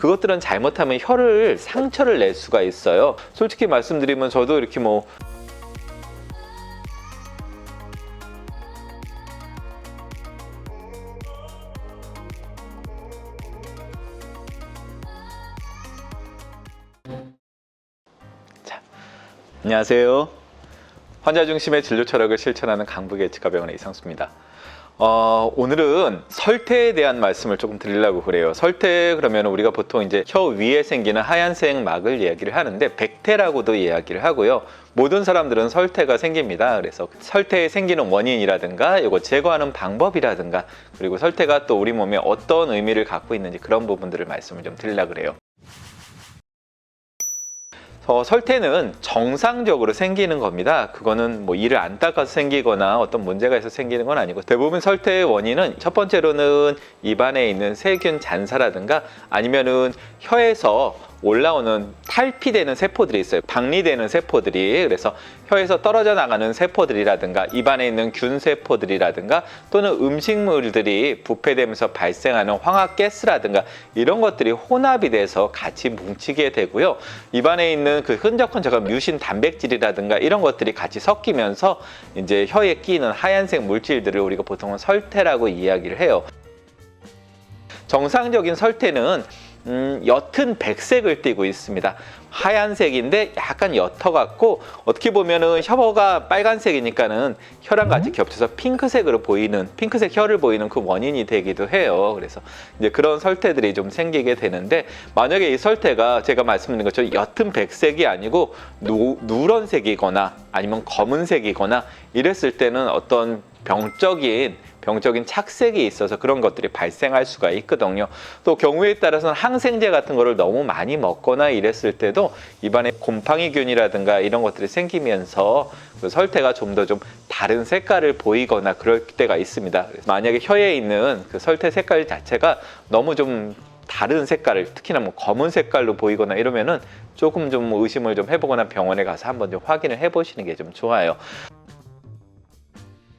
그것들은 잘못하면 혀를 상처를 낼 수가 있어요. 솔직히 말씀드리면 저도 이렇게 뭐 안녕하세요. 환자 중심의 진료 철학을 실천하는 강북예치과병원의 이상수입니다. 오늘은 설태에 대한 말씀을 조금 드리려고 그래요. 설태 그러면 우리가 보통 이제 혀 위에 생기는 하얀색 막을 이야기를 하는데 백태라고도 이야기를 하고요. 모든 사람들은 설태가 생깁니다. 그래서 설태에 생기는 원인이라든가 이거 제거하는 방법이라든가 그리고 설태가 또 우리 몸에 어떤 의미를 갖고 있는지 그런 부분들을 말씀을 좀 드리려고 그래요. 설태는 정상적으로 생기는 겁니다. 그거는 뭐 이를 안 닦아서 생기거나 어떤 문제가 있어서 생기는 건 아니고 대부분 설태의 원인은 첫 번째로는 입안에 있는 세균 잔사라든가 아니면은 혀에서 올라오는 탈피되는 세포들이 있어요. 박리되는 세포들이. 그래서 혀에서 떨어져 나가는 세포들이라든가 입안에 있는 균 세포들이라든가 또는 음식물들이 부패되면서 발생하는 황화가스라든가 이런 것들이 혼합이 돼서 같이 뭉치게 되고요. 입안에 있는 그 끈적끈적한 뮤신 단백질이라든가 이런 것들이 같이 섞이면서 이제 혀에 끼는 하얀색 물질들을 우리가 보통은 설태라고 이야기를 해요. 정상적인 설태는 옅은 백색을 띠고 있습니다. 하얀색인데 약간 옅어갖고 어떻게 보면은 혀가 빨간색이니까는 혀랑 같이 겹쳐서 핑크색으로 보이는 핑크색 혀를 보이는 그 원인이 되기도 해요. 그래서 이제 그런 설태들이 좀 생기게 되는데 만약에 이 설태가 제가 말씀드린 것처럼 옅은 백색이 아니고 누런색이거나 아니면 검은색이거나 이랬을 때는 어떤 병적인 착색이 있어서 그런 것들이 발생할 수가 있거든요. 또 경우에 따라서는 항생제 같은 거를 너무 많이 먹거나 이랬을 때도 입안에 곰팡이균이라든가 이런 것들이 생기면서 그 설태가 좀 더 좀 다른 색깔을 보이거나 그럴 때가 있습니다. 만약에 혀에 있는 그 설태 색깔 자체가 너무 좀 다른 색깔을 특히나 뭐 검은 색깔로 보이거나 이러면은 조금 좀 의심을 좀 해보거나 병원에 가서 한번 좀 확인을 해보시는 게 좀 좋아요.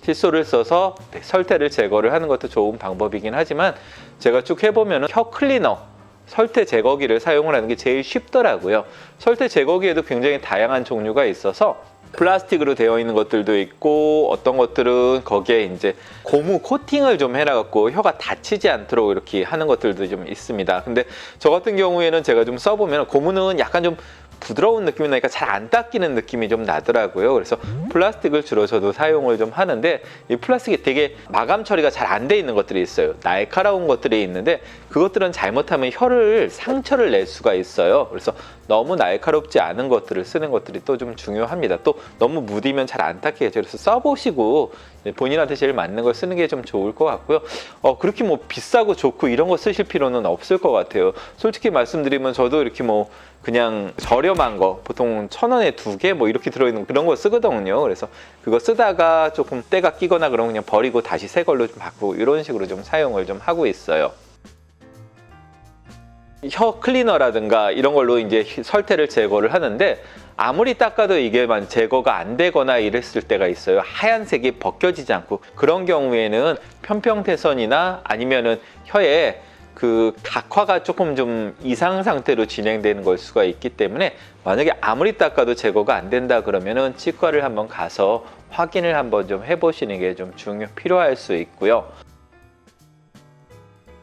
칫솔을 써서 설태를 제거를 하는 것도 좋은 방법이긴 하지만 제가 쭉 해보면 혀 클리너, 설태 제거기를 사용을 하는 게 제일 쉽더라고요. 설태 제거기에도 굉장히 다양한 종류가 있어서 플라스틱으로 되어 있는 것들도 있고 어떤 것들은 거기에 이제 고무 코팅을 좀 해놔갖고 혀가 다치지 않도록 이렇게 하는 것들도 좀 있습니다. 근데 저 같은 경우에는 제가 좀 써보면 고무는 약간 좀 부드러운 느낌이 나니까 잘 안 닦이는 느낌이 좀 나더라고요. 그래서 플라스틱을 주로 저도 사용을 좀 하는데 이 플라스틱이 되게 마감 처리가 잘 안 돼 있는 것들이 있어요. 날카로운 것들이 있는데 그것들은 잘못하면 혀를 상처를 낼 수가 있어요. 그래서 너무 날카롭지 않은 것들을 쓰는 것들이 또 좀 중요합니다. 또 너무 무디면 잘 안 닦이겠죠. 그래서 써보시고 본인한테 제일 맞는 걸 쓰는 게 좀 좋을 것 같고요. 그렇게 뭐 비싸고 좋고 이런 거 쓰실 필요는 없을 것 같아요. 솔직히 말씀드리면 저도 이렇게 뭐 그냥 저렴한 거 보통 1,000원에 2개 뭐 이렇게 들어있는 그런 거 쓰거든요. 그래서 그거 쓰다가 조금 때가 끼거나 그러면 그냥 버리고 다시 새 걸로 좀 바꾸고 이런 식으로 좀 사용을 좀 하고 있어요. 혀 클리너라든가 이런 걸로 이제 설태를 제거를 하는데 아무리 닦아도 이게 제거가 안 되거나 이랬을 때가 있어요. 하얀색이 벗겨지지 않고 그런 경우에는 편평태선이나 아니면은 혀에 그 각화가 조금 좀 이상 상태로 진행되는 걸 수가 있기 때문에 만약에 아무리 닦아도 제거가 안 된다 그러면은 치과를 한번 가서 확인을 한번 좀 해보시는 게 좀 필요할 수 있고요.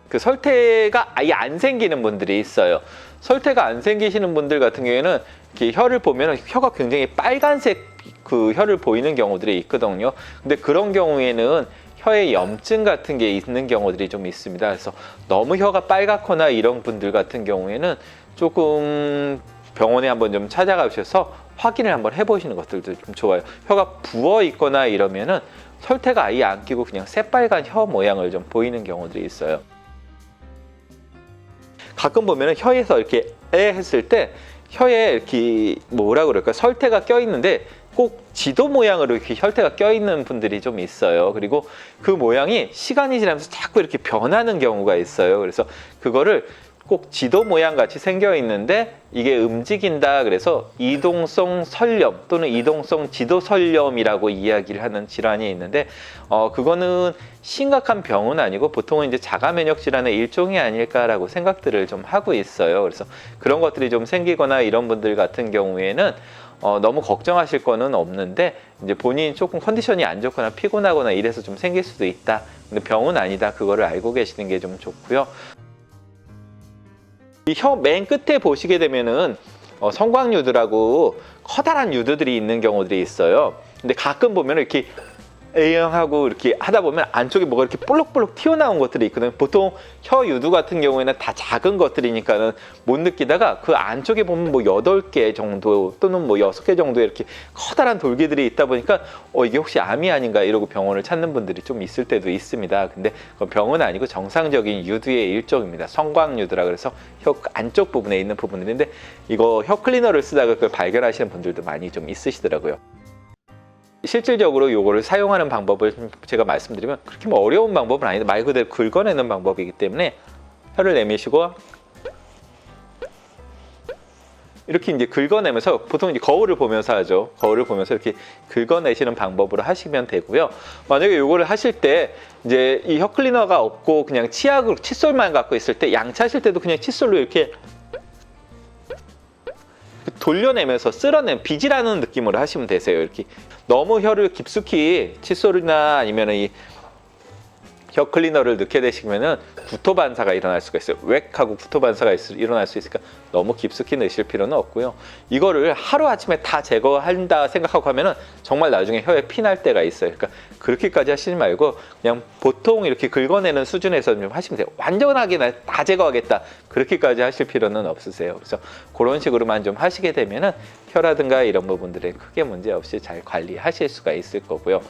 그 설태가 아예 안 생기는 분들이 있어요. 설태가 안 생기시는 분들 같은 경우에는 이렇게 혀를 보면 혀가 굉장히 빨간색 그 혀를 보이는 경우들이 있거든요. 근데 그런 경우에는 혀에 염증 같은 게 있는 경우들이 좀 있습니다. 그래서 너무 혀가 빨갛거나 이런 분들 같은 경우에는 조금 병원에 한번 좀 찾아가셔서 확인을 한번 해보시는 것들도 좀 좋아요. 혀가 부어 있거나 이러면은 설태가 아예 안 끼고 그냥 새빨간 혀 모양을 좀 보이는 경우들이 있어요. 가끔 보면은 혀에서 이렇게 했을 때 혀에 이렇게 뭐라 그럴까 설태가 껴 있는데 꼭 지도 모양으로 이렇게 혈태가 껴있는 분들이 좀 있어요. 그리고 그 모양이 시간이 지나면서 자꾸 이렇게 변하는 경우가 있어요. 그래서 그거를 꼭 지도 모양 같이 생겨 있는데 이게 움직인다. 그래서 이동성 설염 또는 이동성 지도 설염이라고 이야기를 하는 질환이 있는데 그거는 심각한 병은 아니고 보통은 이제 자가 면역 질환의 일종이 아닐까라고 생각들을 좀 하고 있어요. 그래서 그런 것들이 좀 생기거나 이런 분들 같은 경우에는 너무 걱정하실 거는 없는데 이제 본인이 조금 컨디션이 안 좋거나 피곤하거나 이래서 좀 생길 수도 있다. 근데 병은 아니다. 그거를 알고 계시는 게 좀 좋고요. 이 혀 맨 끝에 보시게 되면은 성광유두라고 커다란 유두들이 있는 경우들이 있어요. 근데 가끔 보면 이렇게 A형하고 이렇게 하다 보면 안쪽에 뭐가 이렇게 볼록볼록 튀어나온 것들이 있거든요. 보통 혀 유두 같은 경우에는 다 작은 것들이니까는 못 느끼다가 그 안쪽에 보면 뭐 8개 정도 또는 뭐 6개 정도의 이렇게 커다란 돌기들이 있다 보니까 이게 혹시 암이 아닌가 이러고 병원을 찾는 분들이 좀 있을 때도 있습니다. 근데 그건 병은 아니고 정상적인 유두의 일종입니다. 성광유두라 그래서 혀 안쪽 부분에 있는 부분들인데 이거 혀 클리너를 쓰다가 그걸 발견하시는 분들도 많이 좀 있으시더라고요. 실질적으로 이거를 사용하는 방법을 제가 말씀드리면 그렇게 뭐 어려운 방법은 아닌데 말 그대로 긁어내는 방법이기 때문에 혀를 내미시고 이렇게 이제 긁어내면서 보통 이제 거울을 보면서 하죠. 거울을 보면서 이렇게 긁어내시는 방법으로 하시면 되고요. 만약에 이거를 하실 때 이제 이 혀 클리너가 없고 그냥 치약으로 칫솔만 갖고 있을 때 양치하실 때도 그냥 칫솔로 이렇게 돌려내면서 쓸어낸 빗질하는 느낌으로 하시면 되세요. 이렇게 너무 혀를 깊숙이 칫솔이나 아니면 이 혀 클리너를 넣게 되시면은 구토 반사가 일어날 수가 있어요. 웩 하고 구토 반사가 일어날 수 있으니까 너무 깊숙이 넣으실 필요는 없고요. 이거를 하루 아침에 다 제거한다 생각하고 하면은 정말 나중에 혀에 피 날 때가 있어요. 그러니까 그렇게까지 하시지 말고 그냥 보통 이렇게 긁어내는 수준에서 좀 하시면 돼요. 완전하게 다 제거하겠다 그렇게까지 하실 필요는 없으세요. 그래서 그런 식으로만 좀 하시게 되면은 혀라든가 이런 부분들은 크게 문제 없이 잘 관리하실 수가 있을 거고요.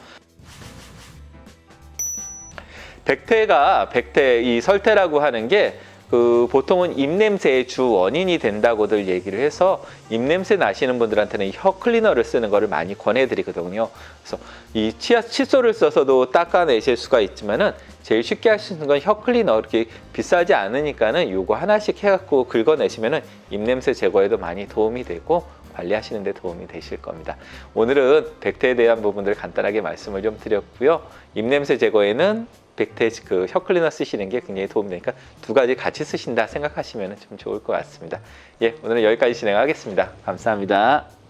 백태 이 설태라고 하는 게 보통은 입냄새의 주 원인이 된다고들 얘기를 해서 입냄새 나시는 분들한테는 혀 클리너를 쓰는 거를 많이 권해드리거든요. 그래서 이 칫솔을 써서도 닦아내실 수가 있지만은 제일 쉽게 할 수 있는 건 혀 클리너. 이렇게 비싸지 않으니까는 요거 하나씩 해갖고 긁어내시면은 입냄새 제거에도 많이 도움이 되고 관리하시는 데 도움이 되실 겁니다. 오늘은 백태에 대한 부분들 간단하게 말씀을 좀 드렸고요. 입냄새 제거에는 백태 혀 클리너 쓰시는 게 굉장히 도움이 되니까 두 가지 같이 쓰신다 생각하시면 좀 좋을 것 같습니다. 예, 오늘은 여기까지 진행하겠습니다. 감사합니다.